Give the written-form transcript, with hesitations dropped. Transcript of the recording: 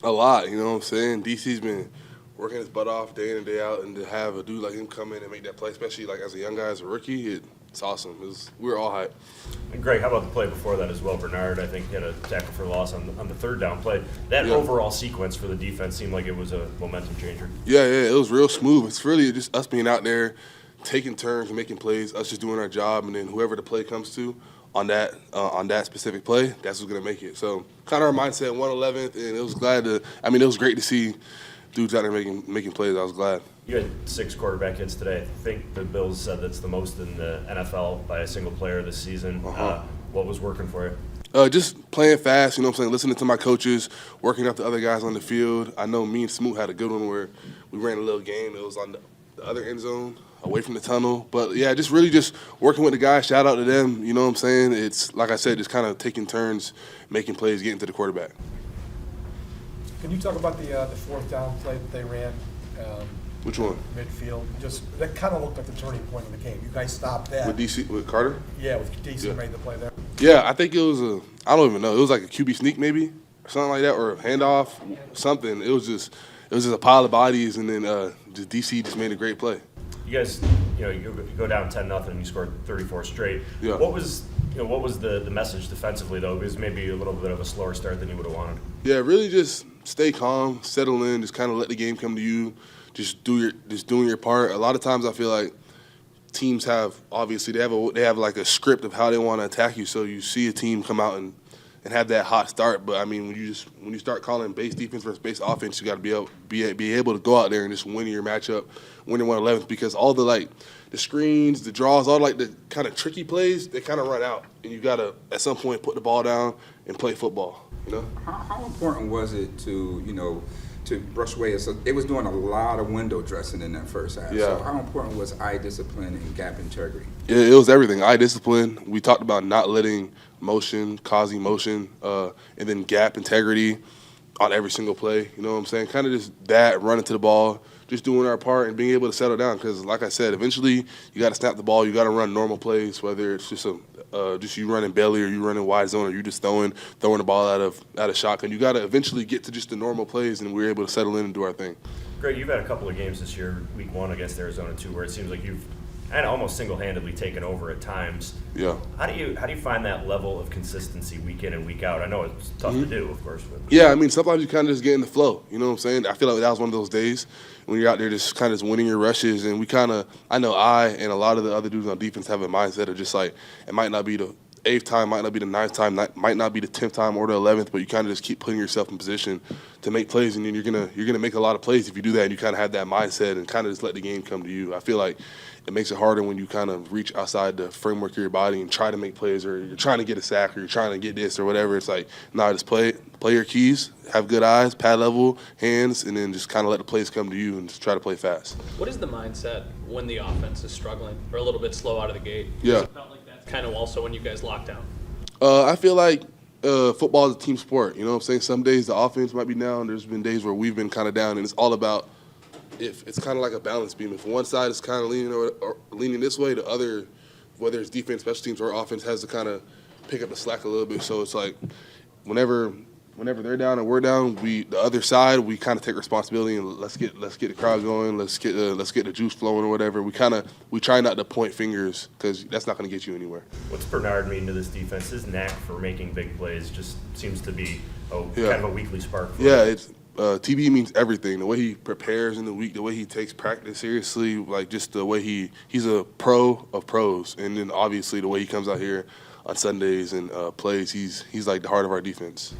A lot, you know what I'm saying? DC's been working his butt off day in and day out, and to have a dude like him come in and make that play, especially like as a young guy, as a rookie, it's awesome. We were all hyped. And Greg, how about the play before that as well? Bernard, I think, had a tackle for loss on the third down play. That overall sequence for the defense seemed like it was a momentum changer. Yeah, it was real smooth. It's really just us being out there, taking turns, making plays, us just doing our job, and then whoever the play comes to on that specific play, that's who's gonna make it. So kind of our mindset, 111th, and it was it was great to see dudes out there making plays. I was glad. You had 6 quarterback hits today. I think the Bills said that's the most in the NFL by a single player this season. What was working for you? Just playing fast, you know what I'm saying, listening to my coaches, working out the other guys on the field. I know me and Smoot had a good one where we ran a little game. It was on the other end zone, away from the tunnel. But, yeah, just really just working with the guys. Shout out to them, you know what I'm saying. It's, like I said, just kind of taking turns, making plays, getting to the quarterback. Can you talk about the fourth down play that they ran? Which one? Midfield. Just that kind of looked like the turning point of the game. You guys stopped that. With Carter? Yeah, with DC made the play there. Yeah, I think it was I don't even know. It was like a QB sneak maybe, or something like that, or a handoff, something. It was just a pile of bodies, and then just DC just made a great play. You guys, you go down 10-0 and you scored 34 straight. Yeah. What was the message defensively though? It was maybe a little bit of a slower start than you would have wanted. Yeah, really just stay calm, settle in, just kind of let the game come to you. Just doing your part. A lot of times I feel like teams have they have like a script of how they want to attack you. So you see a team come out and have that hot start. But I mean, when you start calling base defense versus base offense, you got to be able to go out there and just win your matchup, win your 111th, because all the screens, the draws, all the kind of tricky plays, they kind of run out, and you got to at some point put the ball down and play football. You know. How important was it to brush away? So it was doing a lot of window dressing in that first half. Yeah. So how important was eye discipline and gap integrity? It was everything. Eye discipline. We talked about not letting motion cause emotion, and then gap integrity on every single play. You know what I'm saying? Kind of just that, running to the ball, just doing our part and being able to settle down. Because, like I said, eventually you got to snap the ball. You got to run normal plays, whether it's just you running belly or you running wide zone or you just throwing the ball out of shotgun. You got to eventually get to just the normal plays, and we're able to settle in and do our thing. Greg, you've had a couple of games this year, week 1 against Arizona 2, where it seems like you've almost single-handedly taken over at times. Yeah. How do you find that level of consistency week in and week out? I know it's tough to do, of course. But. Yeah, I mean, sometimes you kind of just get in the flow. You know what I'm saying? I feel like that was one of those days when you're out there just kind of winning your rushes, and I know I and a lot of the other dudes on defense have a mindset of just like, it might not be the 8th time, might not be the 9th time, might not be the 10th time or the 11th, but you kind of just keep putting yourself in position to make plays, and then you're gonna make a lot of plays if you do that, and you kind of have that mindset and kind of just let the game come to you. I feel like it makes it harder when you kind of reach outside the framework of your body and try to make plays, or you're trying to get a sack, or you're trying to get this or whatever. It's like, nah, just play your keys, have good eyes, pad level, hands, and then just kind of let the plays come to you and just try to play fast. What is the mindset when the offense is struggling or a little bit slow out of the gate? Yeah. It felt like that's kind of also when you guys locked down. I feel like football is a team sport. You know what I'm saying? Some days the offense might be down. There's been days where we've been kind of down, and it's all about if it's kind of like a balance beam. If one side is kind of leaning or leaning this way, the other, whether it's defense, special teams, or offense, has to kind of pick up the slack a little bit. So it's like whenever they're down and we're down, the other side, we kind of take responsibility and let's get the crowd going, let's get the juice flowing or whatever. We try not to point fingers, because that's not going to get you anywhere. What's Bernard mean to this defense? His knack for making big plays just seems to be kind of a weekly spark. It's TB means everything. The way he prepares in the week, the way he takes practice seriously, like just the way he's a pro of pros, and then obviously the way he comes out here on Sundays and plays, he's like the heart of our defense.